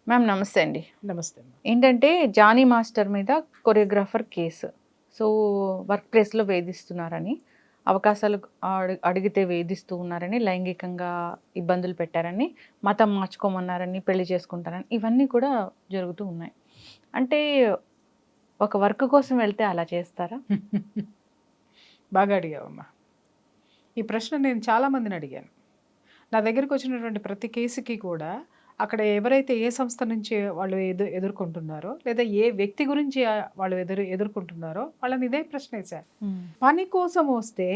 Ma'am నమస్తే అండి. నమస్తే. ఏంటంటే జానీ మాస్టర్ మీద కొరియోగ్రాఫర్ కేసు. సో వర్క్ ప్లేస్లో వేధిస్తున్నారని, అవకాశాలు అడిగితే వేధిస్తూ ఉన్నారని, లైంగికంగా ఇబ్బందులు పెట్టారని, మతం మార్చుకోమన్నారని, పెళ్లి చేసుకుంటారని, ఇవన్నీ కూడా జరుగుతూ ఉన్నాయి. అంటే ఒక వర్క్ కోసం వెళ్తే అలా చేస్తారా? బాగా అడిగావమ్మా. ఈ ప్రశ్న నేను చాలామందిని అడిగాను. నా దగ్గరికి వచ్చినటువంటి ప్రతి కేసుకి కూడా అక్కడ ఎవరైతే ఏ సంస్థ నుంచి వాళ్ళు ఎదుర్కొంటున్నారో, లేదా ఏ వ్యక్తి గురించి వాళ్ళు ఎదుర్కొంటున్నారో వాళ్ళని ఇదే ప్రశ్న వేశారు. పని కోసం వస్తే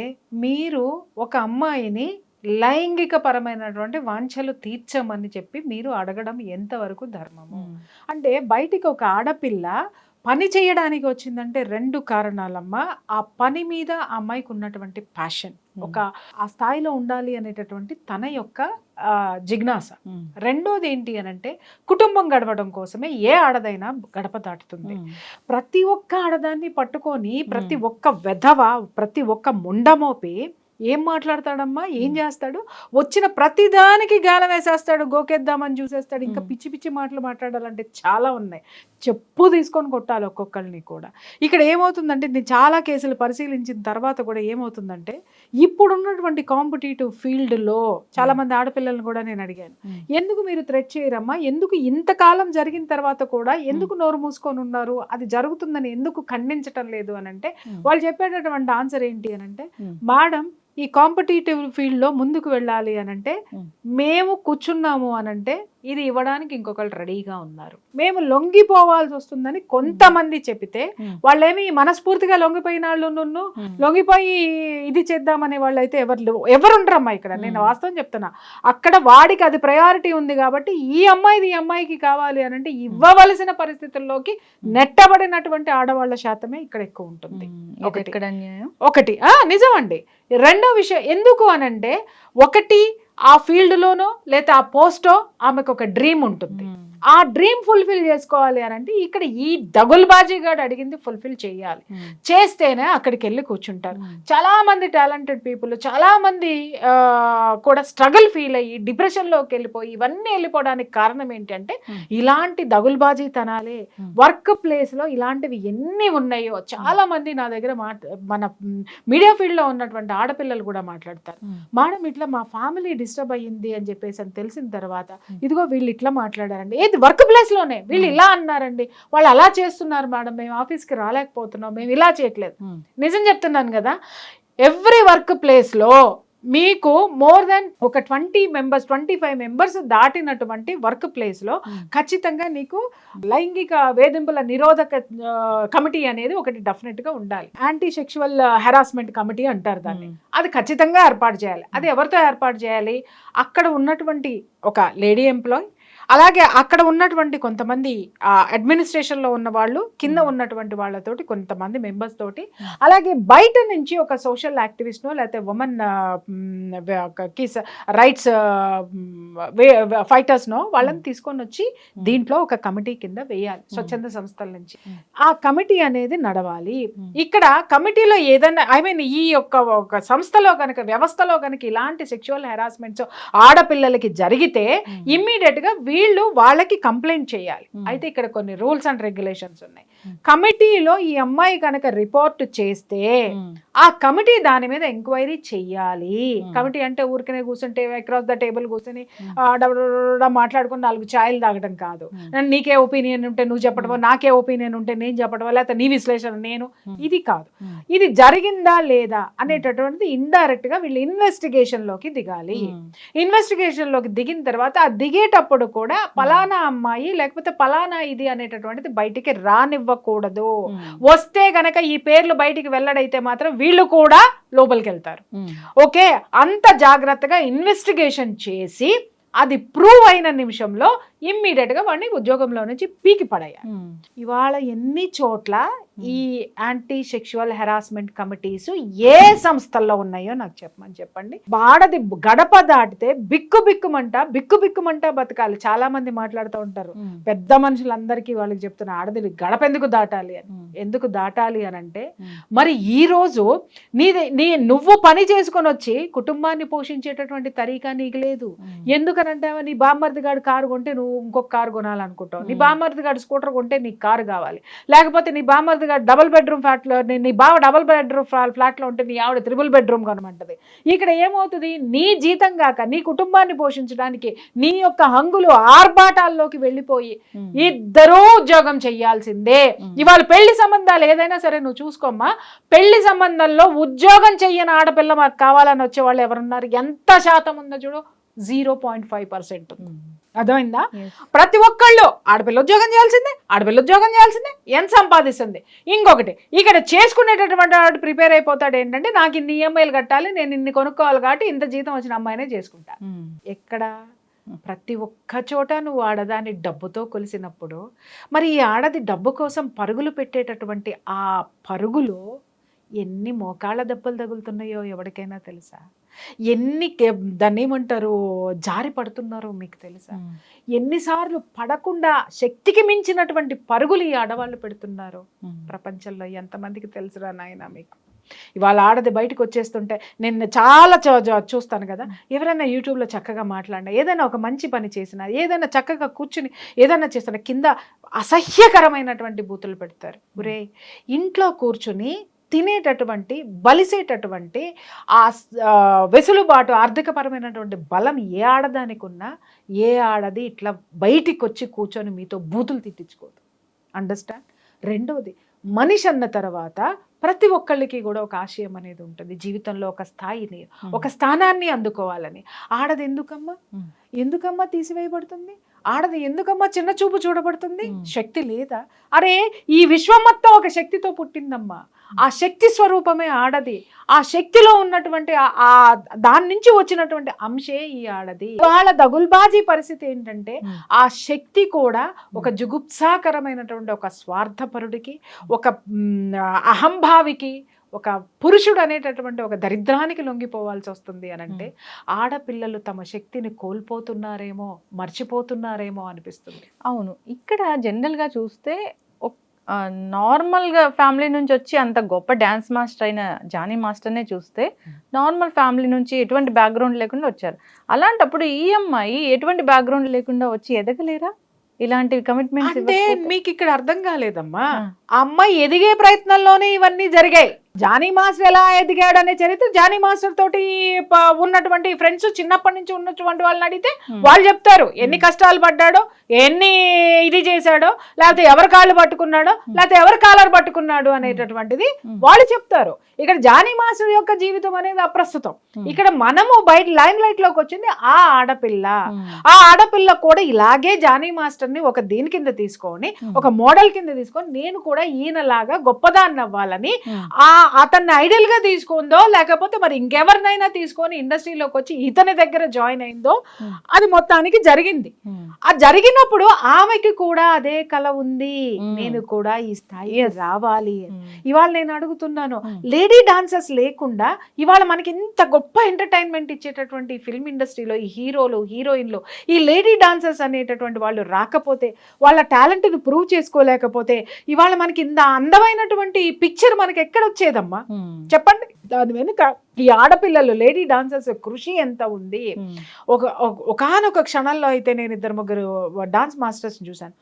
మీరు ఒక అమ్మాయిని లైంగిక పరమైనటువంటి వాంఛలు తీర్చమని చెప్పి మీరు అడగడం ఎంతవరకు ధర్మము? అంటే బయటికి ఒక ఆడపిల్ల పని చేయడానికి వచ్చిందంటే 2 కారణాలమ్మా. ఆ పని మీద ఆ అమ్మాయికి ఉన్నటువంటి ప్యాషన్, ఒక ఆ స్థాయిలో ఉండాలి అనేటటువంటి తన యొక్క జిజ్ఞాస. రెండోది ఏంటి అనంటే కుటుంబం గడపడం కోసమే ఏ ఆడదైనా గడప దాటుతుంది. ప్రతి ఒక్క ఆడదాన్ని పట్టుకొని ప్రతి ఒక్క వెధవ, ప్రతి ఒక్క ముండమోపి ఏం మాట్లాడతాడమ్మా, ఏం చేస్తాడు? వచ్చిన ప్రతిదానికి గాలం వేసేస్తాడు, గోకేద్దామని చూసేస్తాడు. ఇంకా పిచ్చి పిచ్చి మాటలు మాట్లాడాలంటే చాలా ఉన్నాయి. చెప్పు తీసుకొని కొట్టాలి ఒక్కొక్కరిని కూడా. ఇక్కడ ఏమవుతుందంటే, నేను చాలా కేసులు పరిశీలించిన తర్వాత కూడా ఏమవుతుందంటే, ఇప్పుడున్నటువంటి కాంపిటేటివ్ ఫీల్డ్లో చాలామంది ఆడపిల్లలను కూడా నేను అడిగాను, ఎందుకు మీరు థ్రెట్ చేయరమ్మా, ఎందుకు ఇంతకాలం జరిగిన తర్వాత కూడా ఎందుకు నోరు మూసుకొని ఉన్నారు, అది జరుగుతుందని ఎందుకు ఖండించటం లేదు అని అంటే, వాళ్ళు చెప్పేటటువంటి ఆన్సర్ ఏంటి అని అంటే, మేడం ఈ కాంపిటేటివ్ ఫీల్డ్లో ముందుకు వెళ్ళాలి అనంటే మేము కూర్చున్నాము అనంటే ఇది ఇవ్వడానికి ఇంకొకరు రెడీగా ఉన్నారు, మేము లొంగిపోవాల్సి వస్తుందని కొంతమంది చెప్పితే, వాళ్ళేమి మనస్ఫూర్తిగా లొంగిపోయిన వాళ్ళు లొంగిపోయి ఇది చేద్దామనే వాళ్ళు అయితే ఎవరు ఉండరమ్మా ఇక్కడ. నేను వాస్తవం చెప్తున్నా, అక్కడ వాడికి అది ప్రయారిటీ ఉంది కాబట్టి ఈ అమ్మాయికి కావాలి అనంటే ఇవ్వవలసిన పరిస్థితుల్లోకి నెట్టబడినటువంటి ఆడవాళ్ల శాతమే ఇక్కడ ఎక్కువ ఉంటుంది. ఒకటి నిజం అండి. రెండో విషయం ఎందుకు అనంటే, ఒకటి ఆ ఫీల్డ్లోనో లేదా ఆ పోస్టో ఆమెకు ఒక డ్రీమ్ ఉంటుంది. ఆ డ్రీమ్ ఫుల్ఫిల్ చేసుకోవాలి అని అంటే ఇక్కడ ఈ దగుల్బాజీగాడు అడిగింది ఫుల్ఫిల్ చేయాలి. చేస్తేనే అక్కడికి వెళ్ళి కూర్చుంటారు. చాలా మంది టాలెంటెడ్ పీపుల్, చాలా మంది కూడా స్ట్రగుల్ ఫీల్ అయ్యి డిప్రెషన్లోకి వెళ్ళిపోయి ఇవన్నీ వెళ్ళిపోవడానికి కారణం ఏంటంటే ఇలాంటి దగుల్బాజీతనాలే. వర్క్ ప్లేస్లో ఇలాంటివి ఎన్ని ఉన్నాయో చాలా మంది నా దగ్గర మన మీడియా ఫీల్డ్లో ఉన్నటువంటి ఆడపిల్లలు కూడా మాట్లాడతారు, మేడం ఇట్లా మా ఫ్యామిలీ డిస్టర్బ్ అయ్యింది అని చెప్పేసి అని తెలిసిన తర్వాత, ఇదిగో వీళ్ళు ఇట్లా మాట్లాడారండి, ఏది వర్క్ ప్లేస్లోనే వీళ్ళు ఇలా అన్నారండి, వాళ్ళు అలా చేస్తున్నారు మేడం, మేము ఆఫీస్కి రాలేకపోతున్నాం, మేము ఇలా చేయట్లేదు. నిజం చెప్తున్నాను కదా, ఎవ్రీ వర్క్ ప్లేస్లో మీకు మోర్ దెన్ ఒక 25 మెంబర్స్ దాటినటువంటి వర్క్ ప్లేస్లో ఖచ్చితంగా నీకు లైంగిక వేధింపుల నిరోధక కమిటీ అనేది ఒకటి డెఫినెట్గా ఉండాలి. యాంటీ సెక్షువల్ హెరాస్మెంట్ కమిటీ అంటారు దాన్ని. అది ఖచ్చితంగా ఏర్పాటు చేయాలి. అది ఎవరితో ఏర్పాటు చేయాలి? అక్కడ ఉన్నటువంటి ఒక లేడీ ఎంప్లాయ్, అలాగే అక్కడ ఉన్నటువంటి కొంతమంది అడ్మినిస్ట్రేషన్లో ఉన్న వాళ్ళు, కింద ఉన్నటువంటి వాళ్ళతోటి కొంతమంది మెంబర్స్ తోటి, అలాగే బయట నుంచి ఒక సోషల్ యాక్టివిస్ట్నో లేకపోతే ఉమెన్ రైట్స్ ఫైటర్స్నో వాళ్ళని తీసుకొని వచ్చి దీంట్లో ఒక కమిటీ కింద వేయాలి, స్వచ్ఛంద సంస్థల నుంచి. ఆ కమిటీ అనేది నడవాలి. ఇక్కడ కమిటీలో ఏదైనా ఈ ఒక సంస్థలో కనుక, వ్యవస్థలో కనుక ఇలాంటి సెక్షువల్ హెరాస్మెంట్స్ ఆడపిల్లలకి జరిగితే ఇమ్మీడియట్గా వీళ్ళు వాళ్ళకి కంప్లైంట్ చేయాలి. అయితే ఇక్కడ కొన్ని రూల్స్ అండ్ రెగ్యులేషన్స్ ఉన్నాయి. కమిటీలో ఈ అమ్మాయి కనుక రిపోర్ట్ చేస్తే ఆ కమిటీ దాని మీద ఎంక్వైరీ చెయ్యాలి. కమిటీ అంటే ఊరికనే కూర్చుంటే అక్రాస్ ద టేబుల్ కూర్చొని మాట్లాడుకుని 4 ఛాయలు తాగడం కాదు. నీకే ఒపీనియన్ ఉంటే నువ్వు చెప్పడమో, నాకే ఒపీనియన్ ఉంటే నేను చెప్పడమో, లేకపోతే నీ విశ్లేషణ నేను, ఇది కాదు. ఇది జరిగిందా లేదా అనేటటువంటిది ఇండైరెక్ట్ గా వీళ్ళు ఇన్వెస్టిగేషన్ లోకి దిగాలి. ఇన్వెస్టిగేషన్ లోకి దిగిన తర్వాత ఆ దిగేటప్పుడు కూడా పలానా అమ్మాయి లేకపోతే పలానా ఇది అనేటటువంటిది బయటికి రానివ్వకూడదు. వస్తే గనక ఈ పేర్లు బయటికి వెల్లడైతే మాత్రం వీళ్ళు కూడా లోపలికి వెళ్తారు. ఓకే, అంత జాగ్రత్తగా ఇన్వెస్టిగేషన్ చేసి అది ప్రూవ్ అయిన నిమిషంలో ఇమ్మీడియట్ గా వాడిని ఉద్యోగంలో నుంచి పీకి పడేయాలి. ఇవాళ ఎన్ని చోట్ల ఈ యాంటీ సెక్షువల్ హెరాస్మెంట్ కమిటీస్ ఏ సంస్థల్లో ఉన్నాయో నాకు చెప్పండి. ఆడది గడప దాటితే బిక్కుమంట బతకాలి. చాలా మంది మాట్లాడుతూ ఉంటారు, పెద్ద మనుషులందరికీ వాళ్ళకి చెప్తున్నా, ఆడది గడప ఎందుకు దాటాలి అని. ఎందుకు దాటాలి అని అంటే, మరి ఈ రోజు నువ్వు పని చేసుకొని వచ్చి కుటుంబాన్ని పోషించేటటువంటి తరీకా నీకు లేదు. ఎందుకనంటే నీ బామ్మర్ది గారు కారు కొంటే నువ్వు ఇంకొక కారు కొనాలనుకుంటావు, నీ బామ్మర్ది గారు స్కూటర్ కొంటే నీకు కారు కావాలి, లేకపోతే నీ బామ్మర్ది గారు డబుల్ బెడ్రూమ్ ఫ్లాట్లో, నీ బావ డబుల్ బెడ్రూమ్ ఫ్లాట్లో ఉంటే నీ ఆవిడ త్రిబుల్ బెడ్రూమ్ కొనమంటది. ఇక్కడ ఏమవుతుంది, నీ జీతం కాక నీ కుటుంబాన్ని పోషించడానికి నీ యొక్క హంగులు ఆర్భాటాల్లోకి వెళ్ళిపోయి ఇద్దరూ ఉద్యోగం చెయ్యాల్సిందే. ఇవాళ పెళ్లి సంబంధాలు ఏదైనా సరే నువ్వు చూసుకోమ్మా, పెళ్లి సంబంధంలో ఉద్యోగం చెయ్యని ఆడపిల్ల మాకు కావాలని వచ్చే వాళ్ళు ఎవరున్నారు? ఎంత శాతం ఉందో చూడు, 0.5%. అర్థమైందా? ప్రతి ఒక్కళ్ళు ఆడపిల్ల ఉద్యోగం చేయాల్సిందే, ఎంత సంపాదిస్తుంది. ఇంకొకటి, ఇక్కడ చేసుకునేటటువంటి వాడు ప్రిపేర్ అయిపోతాడు ఏంటంటే, నాకు ఇన్ని ఈఎంఐలు కట్టాలి, నేను ఇన్ని కొనుక్కోవాలి కాబట్టి ఇంత జీతం వచ్చిన అమ్మాయినే చేసుకుంటా. ఎక్కడ? ప్రతి ఒక్క చోట నువ్వు ఆడదాన్ని డబ్బుతో కొలిసినప్పుడు, మరి ఈ ఆడది డబ్బు కోసం పరుగులు పెట్టేటటువంటి ఆ పరుగులో ఎన్ని మోకాళ్ళ దెబ్బలు తగులుతున్నాయో ఎవరికైనా తెలుసా? ఎన్ని దాన్ని ఏమంటారు, జారి పడుతున్నారో మీకు తెలుసా? ఎన్నిసార్లు పడకుండా శక్తికి మించినటువంటి పరుగులు ఈ ఆడవాళ్ళు పెడుతున్నారు ప్రపంచంలో. ఎంతమందికి తెలుసురా నాయన మీకు? ఇవాళ ఆడది బయటకు వచ్చేస్తుంటే నేను చాలా చూస్తాను కదా, ఎవరైనా యూట్యూబ్లో చక్కగా మాట్లాడినా, ఏదైనా ఒక మంచి పని చేసినా, ఏదైనా చక్కగా కూర్చుని ఏదైనా చేసినా కింద అసహ్యకరమైనటువంటి బూతులు పెడతారు. ఒరే, ఇంట్లో కూర్చుని తినేటటువంటి బలిసేటటువంటి ఆ వెసులుబాటు, ఆర్థికపరమైనటువంటి బలం ఏ ఆడదానికి ఉన్నా, ఏ ఆడది ఇట్లా బయటికి వచ్చి కూర్చొని మీతో బూతులు తిట్టించుకోదు. అండర్స్టాండ్? రెండవది, మనిషి అన్న తర్వాత ప్రతి ఒక్కళ్ళకి కూడా ఒక ఆశయం అనేది ఉంటుంది జీవితంలో, ఒక స్థాయిని, ఒక స్థానాన్ని అందుకోవాలని. ఆడది ఎందుకమ్మా తీసివేయబడుతుంది? ఆడది ఎందుకమ్మా చిన్న చూపు చూడబడుతుంది? శక్తి లేదా? అరే, ఈ విశ్వం మొత్తం ఒక శక్తితో పుట్టిందమ్మా. ఆ శక్తి స్వరూపమే ఆడది. ఆ శక్తిలో ఉన్నటువంటి దాని నుంచి వచ్చినటువంటి అంశే ఈ ఆడది. వాళ్ళ దగుల్బాజీ పరిస్థితి ఏంటంటే, ఆ శక్తి కూడా ఒక జుగుప్సాకరమైనటువంటి ఒక స్వార్థపరుడికి, ఒక అహంభావికి, ఒక పురుషుడు అనేటటువంటి ఒక దరిద్రానికి లొంగిపోవాల్సి వస్తుంది అని అంటే, ఆడపిల్లలు తమ శక్తిని కోల్పోతున్నారేమో, మర్చిపోతున్నారేమో అనిపిస్తుంది. అవును, ఇక్కడ జనరల్గా చూస్తే నార్మల్గా ఫ్యామిలీ నుంచి వచ్చి అంత గొప్ప డ్యాన్స్ మాస్టర్ అయిన జానీ మాస్టర్నే చూస్తే, నార్మల్ ఫ్యామిలీ నుంచి ఎటువంటి బ్యాక్గ్రౌండ్ లేకుండా వచ్చారు. అలాంటప్పుడు ఈ అమ్మాయి ఎటువంటి బ్యాక్గ్రౌండ్ లేకుండా వచ్చి ఎదగలేరా? ఇలాంటి కమిట్మెంట్స్ అంటే మీకు ఇక్కడ అర్థం కాలేదమ్మా. ఆ అమ్మాయి ఎదిగే ప్రయత్నంలోనే ఇవన్నీ జరిగాయి. జానీ మాస్టర్ ఎలా ఎదిగాడు అనే చరిత్ర, జానీ మాస్టర్ తోటి ఉన్నటువంటి ఫ్రెండ్స్, చిన్నప్పటి నుంచి ఉన్నటువంటి వాళ్ళని అడిగితే వాళ్ళు చెప్తారు ఎన్ని కష్టాలు పడ్డాడో, ఎన్ని ఇది చేశాడో, లేకపోతే ఎవరి కాళ్ళు పట్టుకున్నాడో, లేకపోతే ఎవరి కాలర్ పట్టుకున్నాడు అనేటటువంటిది వాళ్ళు చెప్తారు. ఇక్కడ జానీ మాస్టర్ యొక్క జీవితం అనేది అప్రస్తుతం. ఇక్కడ మనము బయట లైమ్ లైట్ లోకి వచ్చింది ఆ ఆడపిల్ల. ఆ ఆడపిల్ల కూడా ఇలాగే జానీ మాస్టర్ ని ఒక దీని కింద తీసుకొని, ఒక మోడల్ కింద తీసుకొని, నేను కూడా ఈయనలాగా గొప్పదాన్ని అవ్వాలని అతన్ని ఐడియల్ గా తీసుకుందో, లేకపోతే మరి ఇంకెవరినైనా తీసుకొని ఇండస్ట్రీలోకి వచ్చి ఇతని దగ్గర జాయిన్ అయిందో, అది మొత్తానికి జరిగింది. అది జరిగినప్పుడు ఆమెకి కూడా అదే కళ ఉంది, నేను కూడా ఈ స్థాయి రావాలి. ఇవాళ నేను అడుగుతున్నాను, లేడీ డాన్సర్స్ లేకుండా ఇవాళ మనకి ఇంత గొప్ప ఎంటర్టైన్మెంట్ ఇచ్చేటటువంటి ఫిల్మ్ ఇండస్ట్రీలో ఈ హీరోలు, హీరోయిన్లు, ఈ లేడీ డాన్సర్స్ అనేటటువంటి వాళ్ళు రాకపోతే, వాళ్ళ టాలెంట్ ని ప్రూవ్ చేసుకోలేకపోతే, ఇవాళ మనకి ఇంత అందమైనటువంటి పిక్చర్ మనకి ఎక్కడ వచ్చేదమ్మా చెప్పండి? దాని వెనుక ఈ ఆడపిల్లలు, లేడీ డాన్సర్స్ కృషి ఎంత ఉంది. ఒకానొక క్షణంలో అయితే నేను 2-3 డాన్స్ మాస్టర్స్ చూశాను.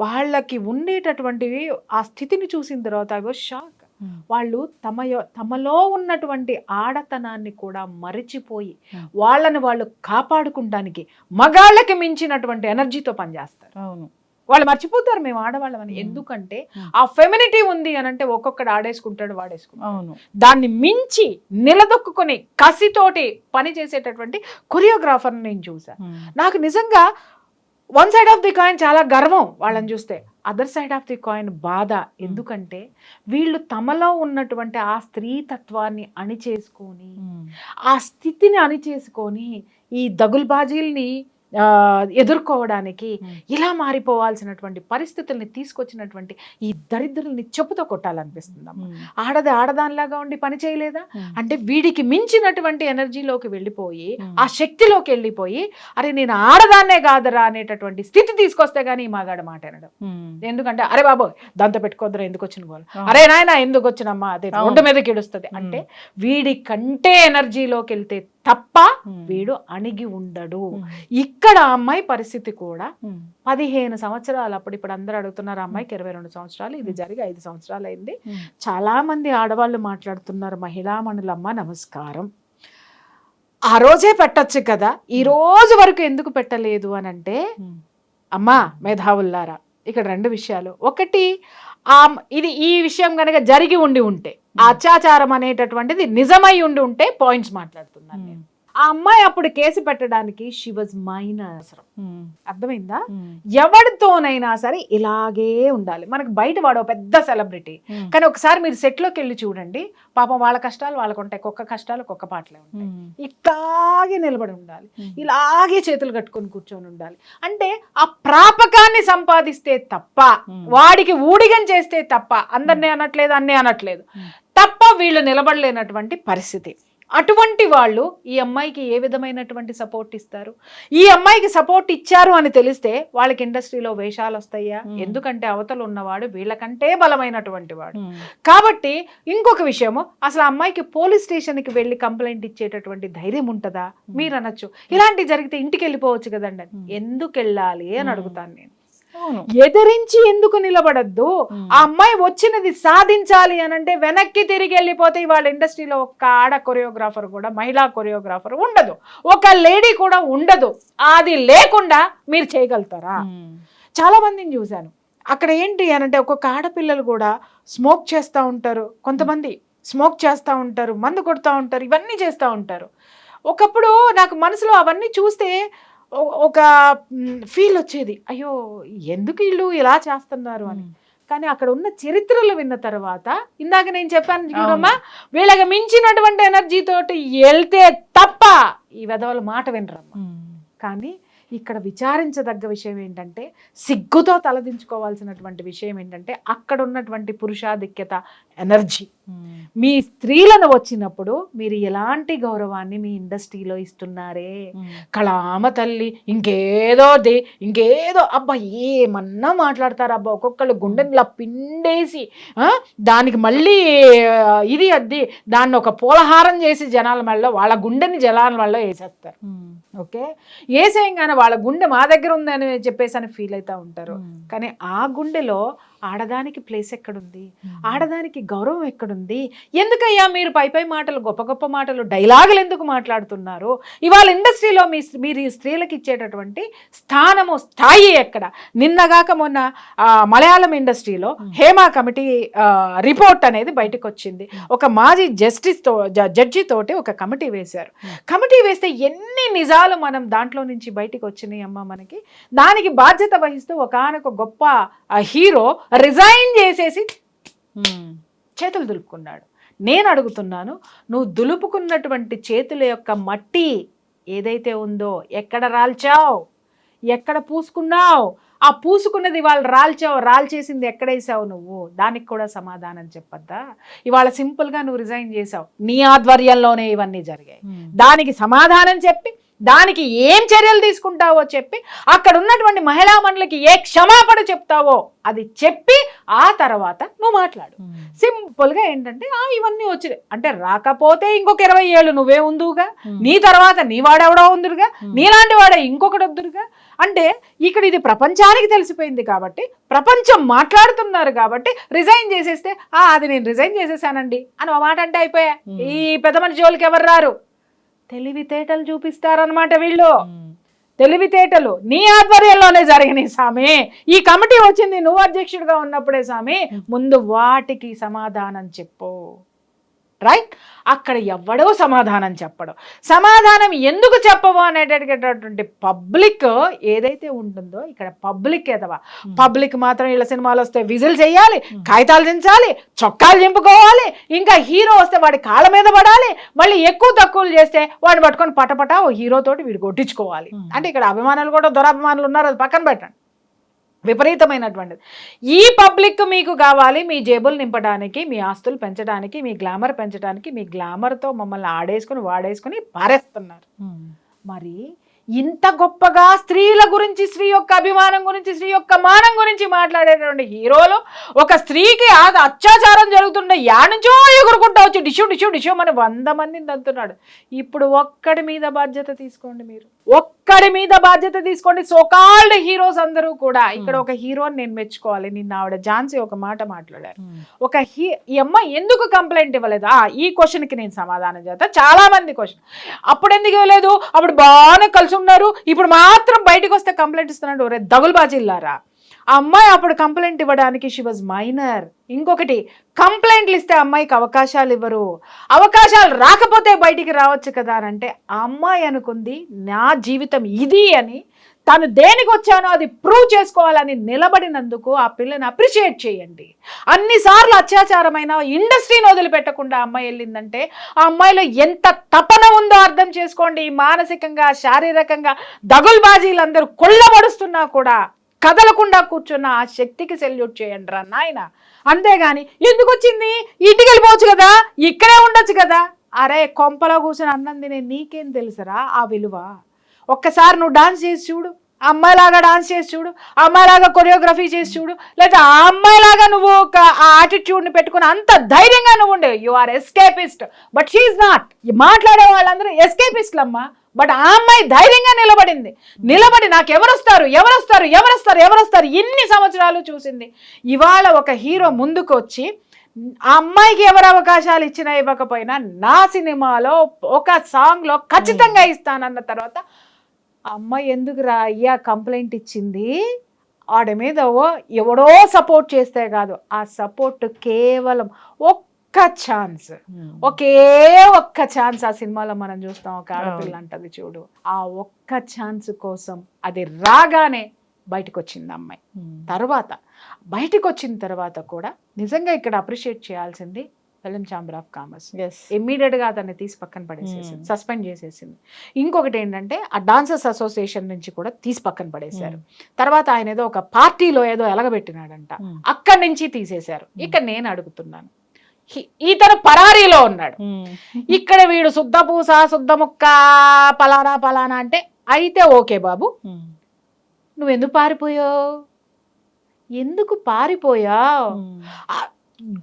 వాళ్ళకి ఉండేటటువంటివి ఆ స్థితిని చూసిన తర్వాత ఐ వాజ్ షాక్. వాళ్ళు తమలో ఉన్నటువంటి ఆడతనాన్ని కూడా మరిచిపోయి వాళ్ళని వాళ్ళు కాపాడుకుంటానికి మగాళ్ళకి మించినటువంటి ఎనర్జీతో పనిచేస్తారు. అవును, వాళ్ళు మర్చిపోతారు మేము ఆడవాళ్ళమని. ఎందుకంటే ఆ ఫెమినిటీ ఉంది అని అంటే ఒక్కొక్కడు ఆడేసుకుంటాడు, వాడేసుకుంటాడు. దాన్ని మించి నిలదొక్కుని కసితోటి పని చేసేటటువంటి కొరియోగ్రాఫర్ నేను చూసాను. నాకు నిజంగా one side of the coin చాలా గర్వం వాళ్ళని చూస్తే, other side of the coin బాధ. ఎందుకంటే వీళ్ళు తమలో ఉన్నటువంటి ఆ స్త్రీతత్వాన్ని అణిచేసుకొని, ఆ స్థితిని అణిచేసుకొని, ఈ దగుల్బాజీల్ని ఎదుర్కోవడానికి ఇలా మారిపోవాల్సినటువంటి పరిస్థితుల్ని తీసుకొచ్చినటువంటి ఈ దరిద్రుల్ని చెప్పుతో కొట్టాలనిపిస్తుంది అమ్మ. ఆడది ఆడదానిలాగా ఉండి పని చేయలేదా అంటే వీడికి మించినటువంటి ఎనర్జీలోకి వెళ్ళిపోయి ఆ శక్తిలోకి వెళ్ళిపోయి అరే నేను ఆడదాన్నే కాదరా అనేటటువంటి స్థితి తీసుకొస్తే గానీ ఈ మగాడు మాట అనడం. ఎందుకంటే అరే బాబు దాంతో పెట్టుకోద్దరా ఎందుకు వచ్చిన గోల, అరే నాయన ఎందుకు వచ్చినమ్మా అదే రోడ్డు మీదకి ఏడుస్తుంది అంటే వీడి కంటే ఎనర్జీలోకి వెళ్తే తప్ప వీడు అణిగి ఉండడు. ఇక్కడ అమ్మాయి పరిస్థితి కూడా 15 సంవత్సరాలు, అప్పుడు ఇప్పుడు అందరూ అడుగుతున్నారు అమ్మాయికి 22 సంవత్సరాలు, ఇది జరిగి 5 సంవత్సరాలు అయింది. చాలా మంది ఆడవాళ్ళు మాట్లాడుతున్నారు, మహిళామణులమ్మ నమస్కారం, ఆ రోజే పెట్టచ్చు కదా, ఈ రోజు వరకు ఎందుకు పెట్టలేదు అని అంటే అమ్మా మేధావుల్లారా ఇక్కడ 2 విషయాలు. ఒకటి ఇది ఈ విషయం కనుక జరిగి ఉంటే అత్యాచారం అనేటటువంటిది నిజమై ఉంటే పాయింట్స్ మాట్లాడుతున్నాను నేను. ఆ అమ్మాయి అప్పుడు కేసు పెట్టడానికి షీ వాజ్ మైనర్. అర్థమైందా? ఎవరితోనైనా సరే ఇలాగే ఉండాలి. మనకు బయట వాడు పెద్ద సెలబ్రిటీ, కానీ ఒకసారి మీరు సెట్ లోకి వెళ్ళి చూడండి, పాపం వాళ్ళ కష్టాలు వాళ్ళకు ఉంటాయి, ఒక్క కష్టాలు ఒక్క పాటలే ఉంటాయి. ఇట్లాగే నిలబడి ఉండాలి, ఇలాగే చేతులు కట్టుకొని కూర్చొని ఉండాలి. అంటే ఆ ప్రాపకాన్ని సంపాదిస్తే తప్ప, వాడికి ఊడిగం చేస్తే తప్ప, అందరినీ అనట్లేదు అన్నీ అనట్లేదు తప్ప వీళ్ళు నిలబడలేనటువంటి పరిస్థితి. అటువంటి వాళ్ళు ఈ అమ్మాయికి ఏ విధమైనటువంటి సపోర్ట్ ఇస్తారు? ఈ అమ్మాయికి సపోర్ట్ ఇచ్చారు అని తెలిస్తే వాళ్ళకి ఇండస్ట్రీలో వేషాలు వస్తాయా? ఎందుకంటే అవతల ఉన్నవాడు వీళ్ళకంటే బలమైనటువంటి వాడు. కాబట్టి ఇంకొక విషయము, అసలు అమ్మాయికి పోలీస్ స్టేషన్కి వెళ్ళి కంప్లైంట్ ఇచ్చేటటువంటి ధైర్యం ఉంటుందా? మీరు అనొచ్చు ఇలాంటివి జరిగితే ఇంటికి వెళ్ళిపోవచ్చు కదండి. ఎందుకు వెళ్ళాలి అని అడుగుతాను నేను. ఎదిరించి ఎందుకు నిలబడద్దు? ఆ అమ్మాయి వచ్చినది సాధించాలి అని అంటే వెనక్కి తిరిగి వెళ్ళిపోతే వాళ్ళ ఇండస్ట్రీలో ఒక్క ఆడ కొరియోగ్రాఫర్ కూడా, మహిళా కొరియోగ్రాఫర్ ఉండదు, ఒక లేడీ కూడా ఉండదు. అది లేకుండా మీరు చేయగలుగుతారా? చాలా మందిని చూశాను అక్కడ. ఏంటి అని అంటే ఒక్కొక్క ఆడపిల్లలు కూడా స్మోక్ చేస్తూ ఉంటారు, కొంతమంది స్మోక్ చేస్తూ ఉంటారు, మందు కొడుతూ ఉంటారు, ఇవన్నీ చేస్తూ ఉంటారు. ఒకప్పుడు నాకు మనసులో అవన్నీ చూస్తే ఒక ఫీల్ వచ్చేది, అయ్యో ఎందుకు వీళ్ళు ఇలా చేస్తున్నారు అని. కానీ అక్కడ ఉన్న చరిత్రలు విన్న తర్వాత, ఇందాక నేను చెప్పాను చూడమ్మా, వీళ్ళకి మించినటువంటి ఎనర్జీ తోటి వెళ్తే తప్ప ఈ వెధవల మాట వినరమ్మా. కానీ ఇక్కడ విచారించదగ్గ విషయం ఏంటంటే, సిగ్గుతో తలదించుకోవాల్సినటువంటి విషయం ఏంటంటే, అక్కడ ఉన్నటువంటి పురుషాధిక్యత ఎనర్జీ మీ స్త్రీలను వచ్చినప్పుడు మీరు ఎలాంటి గౌరవాన్ని మీ ఇండస్ట్రీలో ఇస్తున్నారే? కళామ తల్లి ఇంకేదో అబ్బా ఏమన్నా మాట్లాడతారు అబ్బా. ఒక్కొక్కళ్ళు గుండెనిలా పిండేసి దానికి మళ్ళీ ఇది అద్ది దాన్ని ఒక పూలహారం చేసి జనాల మెడలో, వాళ్ళ గుండెని జనాల మెడలో వేసేస్తారు. ఓకే, వేసేయంగానే వాళ్ళ గుండె మా దగ్గర ఉందని చెప్పేసి అని ఫీల్ అవుతూ ఉంటారు. కానీ ఆ గుండెలో ఆడదానికి ప్లేస్ ఎక్కడుంది? ఆడదానికి గౌరవం ఎక్కడుంది? ఎందుకయ్యా మీరు పై మాటలు, గొప్ప గొప్ప మాటలు, డైలాగులు ఎందుకు మాట్లాడుతున్నారు? ఇవాళ ఇండస్ట్రీలో మీరు స్త్రీలకు ఇచ్చేటటువంటి స్థానము, స్థాయి ఎక్కడ? నిన్నగాక మొన్న మలయాళం ఇండస్ట్రీలో హేమా కమిటీ రిపోర్ట్ అనేది బయటకు వచ్చింది. ఒక మాజీ జడ్జి తోటి ఒక కమిటీ వేశారు. కమిటీ వేస్తే ఎన్ని నిజాలు మనం దాంట్లో నుంచి బయటకు వచ్చినాయి అమ్మ మనకి. దానికి బాధ్యత వహిస్తూ ఒకానొక గొప్ప హీరో రిజైన్ చేసేసి చేతులు దులుపుకున్నాడు. నేను అడుగుతున్నాను, నువ్వు దులుపుకున్నటువంటి చేతుల యొక్క మట్టి ఏదైతే ఉందో ఎక్కడ రాల్చావు, ఎక్కడ పూసుకున్నావు? ఆ పూసుకున్నది ఇవాళ రాల్చేసింది ఎక్కడేసావు నువ్వు? దానికి కూడా సమాధానం చెప్పద్దా? ఇవాళ సింపుల్గా నువ్వు రిజైన్ చేసావు, నీ ఆధ్వర్యంలోనే ఇవన్నీ జరిగాయి. దానికి సమాధానం చెప్పి దానికి ఏం చర్యలు తీసుకుంటావో చెప్పి, అక్కడ ఉన్నటువంటి మహిళా మండలికి ఏ క్షమాపణ చెప్తావో అది చెప్పి ఆ తర్వాత నువ్వు మాట్లాడు. సింపుల్గా ఏంటంటే ఇవన్నీ వచ్చినాయి అంటే, రాకపోతే ఇంకొక 20 ఏళ్ళు నువ్వే ఉందుగా, నీ తర్వాత నీ వాడెవడో ఉందిరుగా, నీలాంటి వాడే ఇంకొకటి వద్దురుగా. అంటే ఇక్కడ ఇది ప్రపంచానికి తెలిసిపోయింది కాబట్టి, ప్రపంచం మాట్లాడుతున్నారు కాబట్టి రిజైన్ చేసేస్తే అది నేను రిజైన్ చేసేసానండి అని ఒక మాట అంటే అయిపోయా. ఈ పెద్ద మనిషి జోలికి ఎవరు రారు. తెలివితేటలు చూపిస్తారనమాట వీళ్ళు. తెలివితేటలు నీ ఆధ్వర్యంలోనే జరిగినాయి స్వామి. ఈ కమిటీ వచ్చింది నువ్వు అధ్యక్షుడిగా ఉన్నప్పుడే స్వామి. ముందు వాటికి సమాధానం చెప్పు. రైట్. అక్కడ ఎవ్వడో సమాధానం చెప్పడం, సమాధానం ఎందుకు చెప్పవు అనేటటువంటి పబ్లిక్ ఏదైతే ఉంటుందో ఇక్కడ పబ్లిక్ ఎదవా. పబ్లిక్ మాత్రం వీళ్ళ సినిమాలు వస్తే విజిల్ చేయాలి, కాగితాలు దించాలి, చొక్కాలు చింపుకోవాలి, ఇంకా హీరో వస్తే వాడి కాళ్ళ మీద పడాలి, మళ్ళీ ఎక్కువ తక్కువలు చేస్తే వాడిని పట్టుకొని పటపట ఓ హీరోతోటి వీడు కొట్టించుకోవాలి. అంటే ఇక్కడ అభిమానులు కూడా దురాభిమానులు ఉన్నారు, అది పక్కన పెట్టండి. విపరీతమైనటువంటిది. ఈ పబ్లిక్ మీకు కావాలి మీ జేబులు నింపడానికి, మీ ఆస్తులు పెంచడానికి, మీ గ్లామర్ పెంచడానికి, మీ గ్లామర్తో మమ్మల్ని ఆడేసుకుని వాడేసుకుని పారేస్తున్నారు. మరి ఇంత గొప్పగా స్త్రీల గురించి, స్త్రీ యొక్క అభిమానం గురించి, స్త్రీ యొక్క మానం గురించి మాట్లాడేటువంటి హీరోలు ఒక స్త్రీకి అత్యాచారం జరుగుతుండే యానుంచో ఎగురుకుంటా వచ్చి డిషు డిషు డిషు అని 100 మందిని తంతున్నాడు. ఇప్పుడు ఒక్కడి మీద బాధ్యత తీసుకోండి, మీరు ఒక్కడి మీద బాధ్యత తీసుకోండి. సోకాల్డ్ హీరోస్ అందరూ కూడా. ఇక్కడ ఒక హీరోని నేను మెచ్చుకోవాలి. నిన్న ఆవిడ ఝాన్సీ ఒక మాట మాట్లాడారు. ఈ అమ్మాయి ఎందుకు కంప్లైంట్ ఇవ్వలేదు, ఈ క్వశ్చన్కి నేను సమాధానం చేస్తా. చాలా మంది క్వశ్చన్, అప్పుడు ఎందుకు ఇవ్వలేదు, అప్పుడు బాగానే కలిసి ఉన్నారు, ఇప్పుడు మాత్రం బయటకు వస్తే కంప్లైంట్ ఇస్తున్నాడు. ఒరే దగులుబాజీల్లారా, ఆ అమ్మాయి అప్పుడు కంప్లైంట్ ఇవ్వడానికి షీ వాజ్ మైనర్. ఇంకొకటి, కంప్లైంట్లు ఇస్తే అమ్మాయికి అవకాశాలు ఇవ్వరు, అవకాశాలు రాకపోతే బయటికి రావచ్చు కదా అని అంటే, ఆ అమ్మాయి అనుకుంది నా జీవితం ఇది అని, తను దేనికి వచ్చానో అది ప్రూవ్ చేసుకోవాలని నిలబడినందుకు ఆ పిల్లని అప్రిషియేట్ చేయండి. అన్నిసార్లు అత్యాచారమైన ఇండస్ట్రీని వదిలిపెట్టకుండా అమ్మాయి వెళ్ళిందంటే ఆ అమ్మాయిలో ఎంత తపన ఉందో అర్థం చేసుకోండి. మానసికంగా, శారీరకంగా దగుల్బాజీలందరూ కొల్లబడుస్తున్నా కూడా కదలకుండా కూర్చున్న ఆ శక్తికి సెల్యూట్ చేయండి రా నాయన. అంతేగాని ఎందుకు వచ్చింది, ఇంటికి వెళ్ళిపోవచ్చు కదా, ఇక్కడే ఉండొచ్చు కదా. అరే కొంపలో కూర్చొని అన్నం తినే నీకేం తెలుసురా ఆ విలువ. ఒక్కసారి నువ్వు డాన్స్ చేసి చూడు, అమ్మాయిలాగా డాన్స్ చేసి చూడు, అమ్మాయిలాగా కొరియోగ్రఫీ చేసి చూడు, లేదా ఆ అమ్మాయిలాగా నువ్వు ఒక యాటిట్యూడ్ని పెట్టుకుని అంత ధైర్యంగా నువ్వు ఉండే. You are escapist, but she's not. మాట్లాడే వాళ్ళందరూ ఎస్కేపిస్ట్లు అమ్మా. బట్ ఆ అమ్మాయి ధైర్యంగా నిలబడి నాకు ఎవరొస్తారు ఎవరొస్తారు ఎవరొస్తారు ఎవరొస్తారు ఇన్ని సంవత్సరాలు చూసింది. ఇవాళ ఒక హీరో ముందుకు వచ్చి ఆ అమ్మాయికి ఎవరు అవకాశాలు ఇచ్చినా ఇవ్వకపోయినా నా సినిమాలో ఒక సాంగ్లో ఖచ్చితంగా ఇస్తానన్న తర్వాత ఆ అమ్మాయి ఎందుకురా అయ్యా కంప్లైంట్ ఇచ్చింది, ఆడ మీద ఎవడో సపోర్ట్ చేస్తే కాదు, ఆ సపోర్ట్ కేవలం ఒక్క ఛాన్స్, ఒకే ఒక్క ఛాన్స్. ఆ సినిమాలో మనం చూస్తాం, ఒక ఆడపిల్ల అంటది చూడు, ఆ ఒక్క ఛాన్స్ కోసం అది రాగానే బయటకు వచ్చింది అమ్మాయి. తర్వాత బయటకు వచ్చిన తర్వాత కూడా నిజంగా ఇక్కడ అప్రిషియేట్ చేయాల్సింది ఫిలిం ఛాంబర్ ఆఫ్ కామర్స్. ఇమ్మీడియట్గా అతన్ని తీసి పక్కన పడేసేసింది, సస్పెండ్ చేసేసింది. ఇంకొకటి ఏంటంటే ఆ డాన్సర్స్ అసోసియేషన్ నుంచి కూడా తీసి పక్కన పడేశారు. తర్వాత ఆయన ఏదో ఒక పార్టీలో ఏదో ఎలగబెట్టినాడంట, అక్కడి నుంచి తీసేశారు. ఇక్కడ నేను అడుగుతున్నాను, ఇతను పరారీలో ఉన్నాడు, ఇక్కడ వీడు శుద్ధపూస శుద్ధముక్క పలానా పలానా అంటే అయితే ఓకే బాబు, నువ్వెందుకు పారిపోయావు, ఎందుకు పారిపోయావు?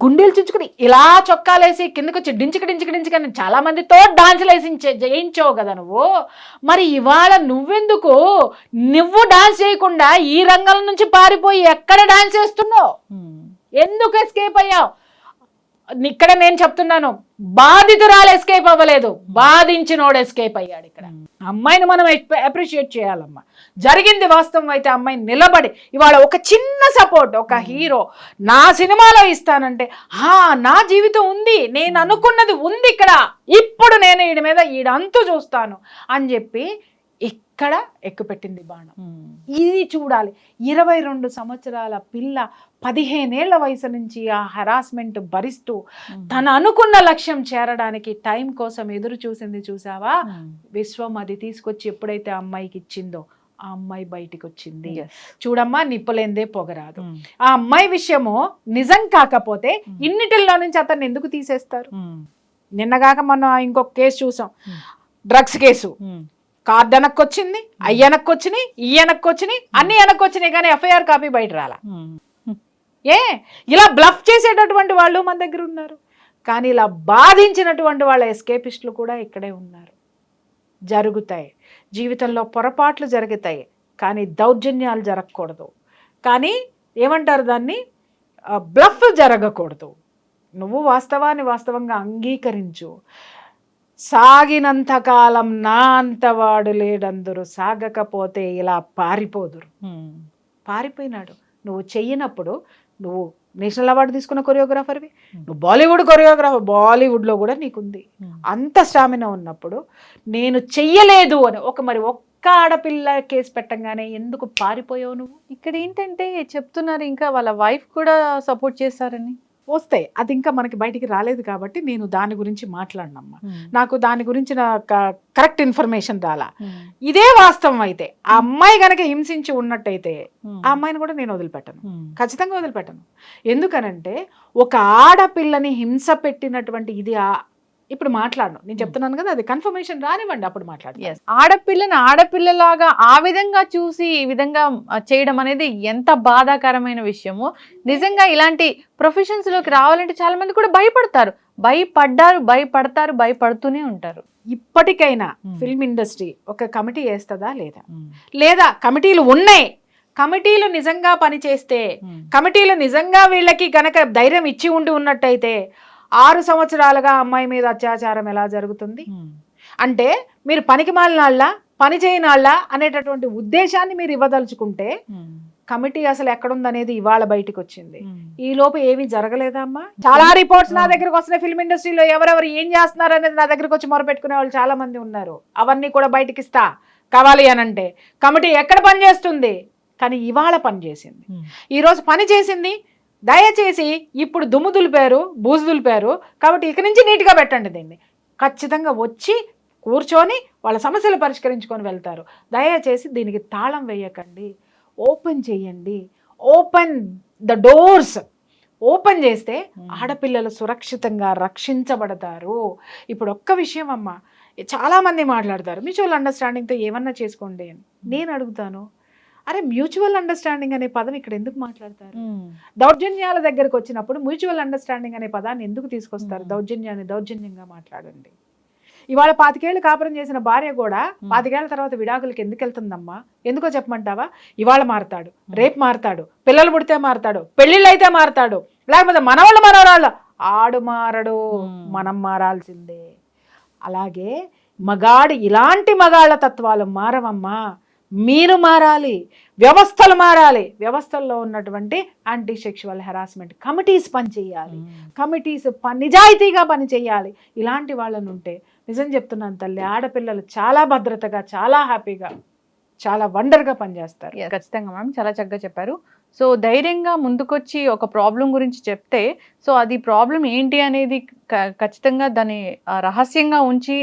గుండెలు చుంచుకుని ఇలా చొక్కాలేసి కిందకి వచ్చి డించుకని చాలా మందితో డాన్సులు వేసి చేయించావు కదా నువ్వు. మరి ఇవాళ నువ్వు డాన్స్ చేయకుండా ఈ రంగం నుంచి పారిపోయి ఎక్కడ డాన్స్ చేస్తున్నావు, ఎందుకు ఎస్కేప్ అయ్యావు? ఇక్కడ నేను చెప్తున్నాను, బాధితురాలు ఎస్కేప్ అవ్వలేదు, బాధించినోడు ఎస్కేప్ అయ్యాడు. ఇక్కడ అమ్మాయిని మనం అప్రిషియేట్ చేయాలమ్మా. జరిగింది వాస్తవం అయితే అమ్మాయి నిలబడి ఇవాళ ఒక చిన్న సపోర్ట్, ఒక హీరో నా సినిమాలో ఇస్తానంటే నా జీవితం ఉంది, నేను అనుకున్నది ఉంది ఇక్కడ, ఇప్పుడు నేను వీడి మీద ఈడంతు చూస్తాను అని చెప్పి ఇక్కడ ఎక్కుపెట్టింది బాణం. ఇది చూడాలి. 22 సంవత్సరాల పిల్ల 15 ఏళ్ల వయసు నుంచి ఆ హరాస్మెంట్ భరిస్తూ తన అనుకున్న లక్ష్యం చేరడానికి టైం కోసం ఎదురు చూసింది చూసావా. విశ్వం అది తీసుకొచ్చి ఎప్పుడైతే అమ్మాయికి ఇచ్చిందో ఆ అమ్మాయి బయటికి వచ్చింది. చూడమ్మా, నిప్పులేందే పొగరాదు. ఆ అమ్మాయి విషయము నిజం కాకపోతే ఇన్నిటిల్లో నుంచి అతన్ని ఎందుకు తీసేస్తారు? నిన్నగాక మనం ఇంకొక కేసు చూసాం, డ్రగ్స్ కేసు. కార్డు వెనక్కి వచ్చింది, అయ్యి వెనక్కి వచ్చినాయి, ఈ వెనక్కి వచ్చినాయి, అన్ని వెనక్కి వచ్చినాయి, కానీ ఎఫ్ఐఆర్ కాపీ బయట రాలా. ఇలా బ్లఫ్ చేసేటటువంటి వాళ్ళు మన దగ్గర ఉన్నారు, కానీ ఇలా బాధించినటువంటి వాళ్ళ ఎస్కేపిస్టులు కూడా ఇక్కడే ఉన్నారు. జరుగుతాయి జీవితంలో, పొరపాట్లు జరుగుతాయి, కానీ దౌర్జన్యాలు జరగకూడదు. కానీ ఏమంటారు దాన్ని, బ్లఫ్ జరగకూడదు. నువ్వు వాస్తవాన్ని వాస్తవంగా అంగీకరించు. సాగినంతకాలం నా అంతవాడు లేడందరూ, సాగకపోతే ఇలా పారిపోదురు. పారిపోయినాడు. నువ్వు చెయ్యనప్పుడు నువ్వు నేషనల్ అవార్డు తీసుకున్న కొరియోగ్రాఫర్వి, నువ్వు బాలీవుడ్ కొరియోగ్రాఫర్, బాలీవుడ్లో కూడా నీకుంది. అంత స్టామినా ఉన్నప్పుడు నేను చెయ్యలేదు అని మరి ఒక్క ఆడపిల్ల కేసు పెట్టంగానే ఎందుకు పారిపోయావు నువ్వు? ఇక్కడ ఏంటంటే చెప్తున్నారు ఇంకా వాళ్ళ వైఫ్ కూడా సపోర్ట్ చేస్తారని. వస్తాయి, అది ఇంకా మనకి బయటికి రాలేదు కాబట్టి నేను దాని గురించి మాట్లాడినమ్మా. నాకు దాని గురించి కరెక్ట్ ఇన్ఫర్మేషన్ రాలా. ఇదే వాస్తవం అయితే ఆ అమ్మాయి కనుక హింసించి ఉన్నట్టయితే ఆ అమ్మాయిని కూడా నేను వదిలిపెట్టను, ఖచ్చితంగా వదిలిపెట్టను. ఎందుకనంటే ఒక ఆడపిల్లని హింస పెట్టినటువంటి ఇది ఇప్పుడు మాట్లాడను, నేను చెప్తున్నాను కదా, అది కన్ఫర్మేషన్ రానివ్వండి, అప్పుడు మాట్లాడు. ఆడపిల్లని ఆడపిల్లలాగా ఆ విధంగా చూసి ఈ విధంగా చేయడం అనేది ఎంత బాధాకరమైన విషయమో. నిజంగా ఇలాంటి ప్రొఫెషన్స్ లోకి రావాలంటే చాలా మంది కూడా భయపడతారు, భయపడతారు, భయపడుతూనే ఉంటారు. ఇప్పటికైనా ఫిల్మ్ ఇండస్ట్రీ ఒక కమిటీ వేస్తుందా లేదా? లేదా కమిటీలు ఉన్నాయి, కమిటీలు నిజంగా పనిచేస్తే, కమిటీలు నిజంగా వీళ్ళకి గనక ధైర్యం ఇచ్చి ఉన్నట్టయితే 6 సంవత్సరాలుగా అమ్మాయి మీద అత్యాచారం ఎలా జరుగుతుంది అంటే మీరు పనికి మాలినాళ్ళ, పని చేయనాళ్ళ అనేటటువంటి ఉద్దేశాన్ని మీరు ఇవ్వదలుచుకుంటే కమిటీ అసలు ఎక్కడుందనేది ఇవాళ బయటకు వచ్చింది. ఈ లోపు ఏమీ జరగలేదా అమ్మా? చాలా రిపోర్ట్స్ నా దగ్గరకు వస్తున్నాయి, ఫిల్మ్ ఇండస్ట్రీలో ఎవరెవరు ఏం చేస్తున్నారు అనేది నా దగ్గరకు వచ్చి మొరపెట్టుకునే వాళ్ళు చాలా మంది ఉన్నారు. అవన్నీ కూడా బయటకి ఇస్తా కావాలి అనంటే. కమిటీ ఎక్కడ పనిచేస్తుంది? కానీ ఇవాళ పనిచేసింది, ఈరోజు పని చేసింది. దయచేసి ఇప్పుడు దుమ్ము దులిపారు, బూజు దులిపారు కాబట్టి ఇక నుంచి నీట్గా పెట్టండి దీన్ని. ఖచ్చితంగా వచ్చి కూర్చొని వాళ్ళ సమస్యలు పరిష్కరించుకొని వెళ్తారు. దయచేసి దీనికి తాళం వేయకండి, ఓపెన్ చేయండి. ఓపెన్ ద డోర్స్, ఓపెన్ చేస్తే ఆడపిల్లలు సురక్షితంగా రక్షించబడతారు. ఇప్పుడు ఒక్క విషయం అమ్మ, చాలామంది మాట్లాడతారు మ్యూచువల్ అండర్స్టాండింగ్తో ఏమన్నా చేసుకోండి అని. నేను అడుగుతాను, అరే మ్యూచువల్ అండర్స్టాండింగ్ అనే పదం ఇక్కడ ఎందుకు మాట్లాడతారు? దౌర్జన్యాల దగ్గరకు వచ్చినప్పుడు మ్యూచువల్ అండర్స్టాండింగ్ అనే పదాన్ని ఎందుకు తీసుకొస్తారు? దౌర్జన్యాన్ని దౌర్జన్యంగా మాట్లాడండి. ఇవాళ 25 ఏళ్ళు కాపురం చేసిన భార్య కూడా 25 ఏళ్ల తర్వాత విడాకులకి ఎందుకు వెళ్తుందమ్మా? ఎందుకో చెప్పమంటావా? ఇవాళ మారతాడు, రేపు మారతాడు, పిల్లలు పుడితే మారతాడు, పెళ్ళిళ్ళు అయితే మారతాడు, లేకపోతే మనవాళ్ళు ఆడు మారడు, మనం మారాల్సిందే. అలాగే మగాడు, ఇలాంటి మగాళ్ళ తత్వాలు మారవమ్మా, మీరు మారాలి, వ్యవస్థలు మారాలి. వ్యవస్థల్లో ఉన్నటువంటి యాంటీ సెక్షువల్ హెరాస్మెంట్ కమిటీస్ పనిచేయాలి, కమిటీస్ నిజాయితీగా పనిచేయాలి. ఇలాంటి వాళ్ళని ఉంటే నిజం చెప్తున్నాను తల్లి, ఆడపిల్లలు చాలా భద్రతగా, చాలా హ్యాపీగా, చాలా వండర్గా పనిచేస్తారు. ఖచ్చితంగా మ్యామ్, చాలా చక్కగా చెప్పారు. సో ధైర్యంగా ముందుకొచ్చి ఒక ప్రాబ్లం గురించి చెప్తే, సో అది ప్రాబ్లం ఏంటి అనేది ఖచ్చితంగా దాన్ని రహస్యంగా ఉంచి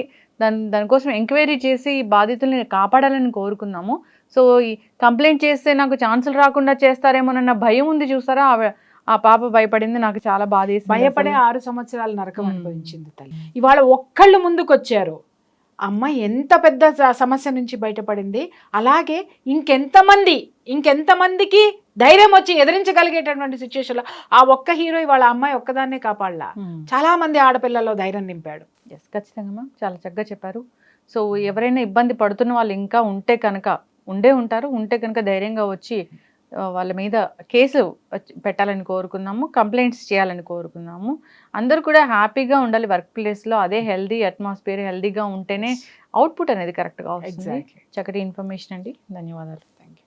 దానికోసం ఎంక్వైరీ చేసి బాధితుల్ని కాపాడాలని కోరుకున్నాము. సో ఈ కంప్లైంట్ చేస్తే నాకు ఛాన్సులు రాకుండా చేస్తారేమోనన్న భయం ఉంది చూసారా, ఆ పాప భయపడింది, నాకు చాలా బాధేసింది. భయపడే 6 సంవత్సరాల నరకం అనుభవించింది తల్లి. ఇవాళ ఒక్కళ్ళు ముందుకొచ్చారు, అమ్మాయి ఎంత పెద్ద సమస్య నుంచి బయటపడింది. అలాగే ఇంకెంతమందికి ధైర్యం వచ్చి ఎదిరించగలిగేటటువంటి సిచ్యువేషన్లో ఆ ఒక్క హీరో ఇవాళ అమ్మాయి ఒక్కదాన్నే కాపాడలా, చాలా మంది ఆడపిల్లల్లో ధైర్యం నింపాడు. ఎస్, ఖచ్చితంగా మ్యామ్, చాలా చక్కగా చెప్పారు. సో ఎవరైనా ఇబ్బంది పడుతున్న వాళ్ళు ఇంకా ఉంటే కనుక ఉంటే కనుక ధైర్యంగా వచ్చి వాళ్ళ మీద కేసు పెట్టాలని కోరుకున్నాము, కంప్లైంట్స్ చేయాలని కోరుకున్నాము. అందరూ కూడా హ్యాపీగా ఉండాలి వర్క్ ప్లేస్లో. అదే హెల్దీ అట్మాస్ఫియర్, హెల్దీగా ఉంటేనే అవుట్పుట్ అనేది కరెక్ట్గా వస్తుంది. చక్కటి ఇన్ఫర్మేషన్ అండి, ధన్యవాదాలు. Thank you.